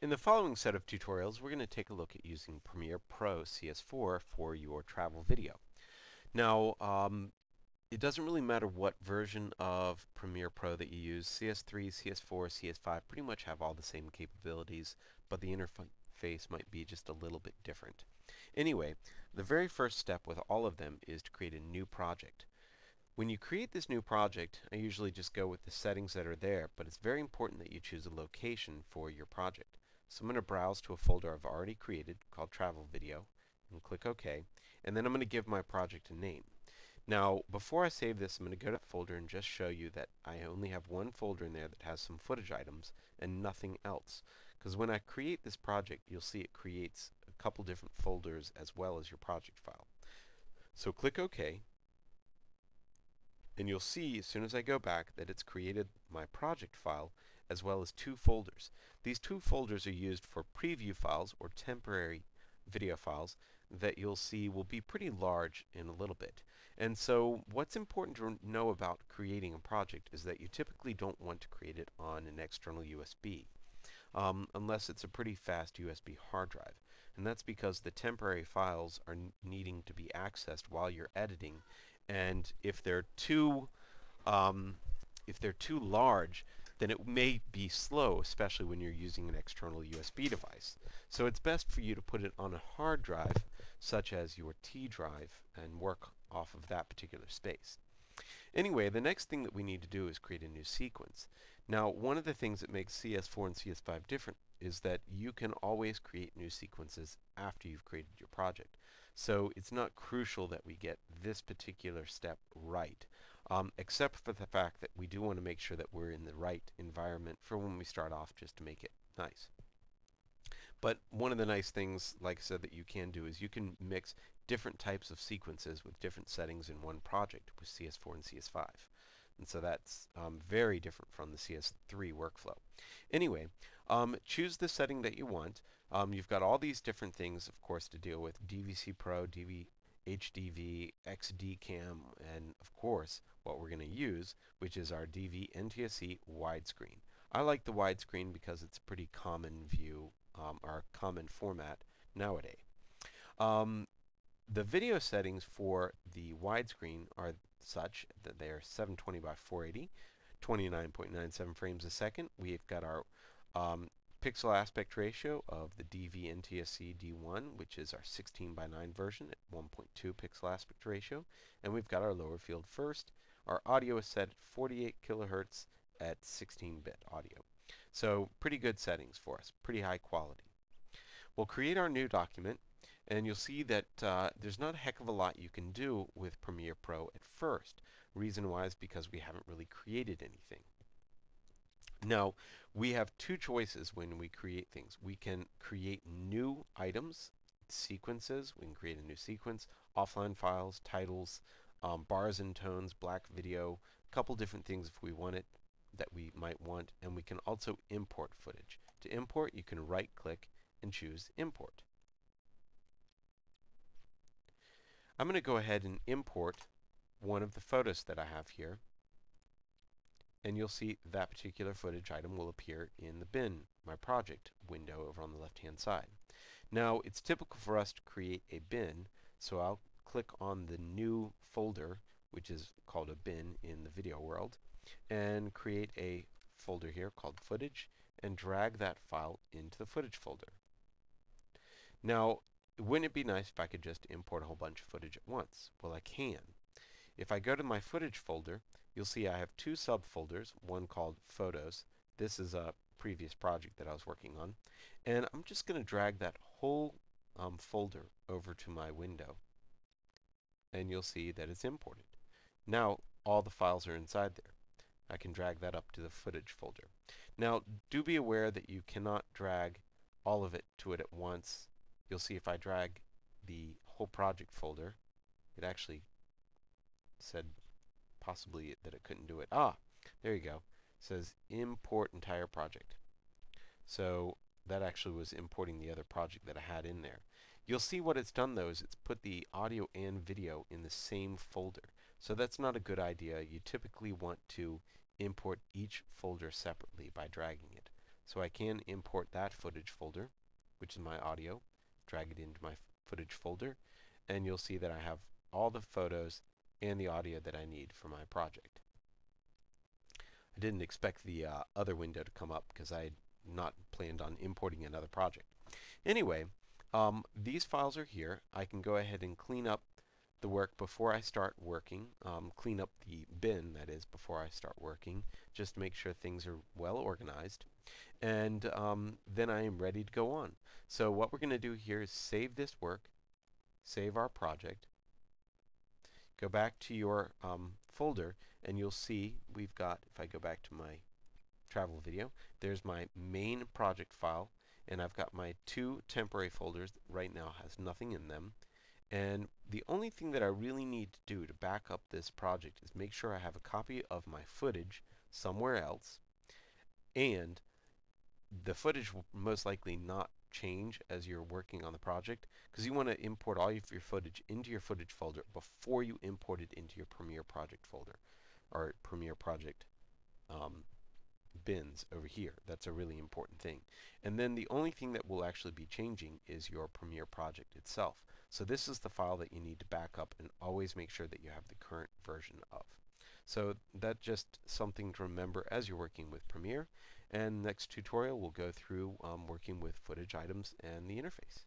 In the following set of tutorials, we're going to take a look at using Premiere Pro CS4 for your travel video. Now, it doesn't really matter what version of Premiere Pro that you use. CS3, CS4, CS5 pretty much have all the same capabilities, but the interface might be just a little bit different. Anyway, the very first step with all of them is to create a new project. When you create this new project, I usually just go with the settings that are there, but it's very important that you choose a location for your project. So I'm going to browse to a folder I've already created called Travel Video and click OK. And then I'm going to give my project a name. Now, before I save this, I'm going to go to that folder and just show you that I only have one folder in there that has some footage items and nothing else. Because when I create this project, you'll see it creates a couple different folders as well as your project file. So click OK. And you'll see as soon as I go back that it's created my project file as well as two folders. These two folders are used for preview files or temporary video files that you'll see will be pretty large in a little bit. And so what's important to know about creating a project is that you typically don't want to create it on an external USB. Unless it's a pretty fast USB hard drive. And that's because the temporary files are needing to be accessed while you're editing, and if they're too large, then it may be slow, especially when you're using an external USB device. So it's best for you to put it on a hard drive, such as your T drive, and work off of that particular space. Anyway, the next thing that we need to do is create a new sequence. Now, one of the things that makes CS4 and CS5 different is that you can always create new sequences after you've created your project. So it's not crucial that we get this particular step right, except for the fact that we do want to make sure that we're in the right environment for when we start off, just to make it nice. But one of the nice things, like I said, that you can do is you can mix different types of sequences with different settings in one project with CS4 and CS5. And so that's very different from the CS3 workflow. Anyway, choose the setting that you want. You've got all these different things, of course, to deal with: DVC Pro, HDV, XDCam, and of course, what we're going to use, which is our DV NTSC widescreen. I like the widescreen because it's a pretty common view, or common format nowadays. The video settings for the widescreen are such that they are 720 by 480, 29.97 frames a second. We've got our pixel aspect ratio of the DV NTSC D1, which is our 16 by 9 version at 1.2 pixel aspect ratio. And we've got our lower field first. Our audio is set at 48 kilohertz at 16-bit audio. So pretty good settings for us, pretty high quality. We'll create our new document, and you'll see that there's not a heck of a lot you can do with Premiere Pro at first. Reason why is because we haven't really created anything. Now, we have two choices when we create things. We can create new items, sequences. We can create a new sequence, offline files, titles, bars and tones, black video, a couple different things if we want it that we might want. And we can also import footage. To import, you can right-click and choose Import. I'm going to go ahead and import one of the photos that I have here, and you'll see that particular footage item will appear in the bin, my project window over on the left-hand side. Now, it's typical for us to create a bin, so I'll click on the new folder, which is called a bin in the video world, and create a folder here called footage, and drag that file into the footage folder. Now, wouldn't it be nice if I could just import a whole bunch of footage at once? Well, I can. If I go to my footage folder, you'll see I have two subfolders, one called Photos. This is a previous project that I was working on. And I'm just going to drag that whole folder over to my window. And you'll see that it's imported. Now, all the files are inside there. I can drag that up to the footage folder. Now, do be aware that you cannot drag all of it to it at once. You'll see if I drag the whole project folder, it actually said possibly that it couldn't do it. Ah, there you go. It says import entire project. So that actually was importing the other project that I had in there. You'll see what it's done though is it's put the audio and video in the same folder. So that's not a good idea. You typically want to import each folder separately by dragging it. So I can import that footage folder, which is my audio, drag it into my footage folder, and you'll see that I have all the photos and the audio that I need for my project. I didn't expect the other window to come up because I had not planned on importing another project. Anyway, these files are here. I can go ahead and clean up the work before I start working, clean up the bin, that is, before I start working, just to make sure things are well organized. And then I am ready to go on. So what we're going to do here is save this work, save our project, go back to your folder, and you'll see we've got, if I go back to my travel video, there's my main project file, and I've got my two temporary folders that right now has nothing in them. And the only thing that I really need to do to back up this project is make sure I have a copy of my footage somewhere else, and the footage will most likely not change as you're working on the project, because you want to import all of your footage into your footage folder before you import it into your Premiere project folder, or Premiere project bins over here. That's a really important thing. And then the only thing that will actually be changing is your Premiere project itself. So this is the file that you need to back up and always make sure that you have the current version of. So that's just something to remember as you're working with Premiere. And next tutorial we'll go through working with footage items and the interface.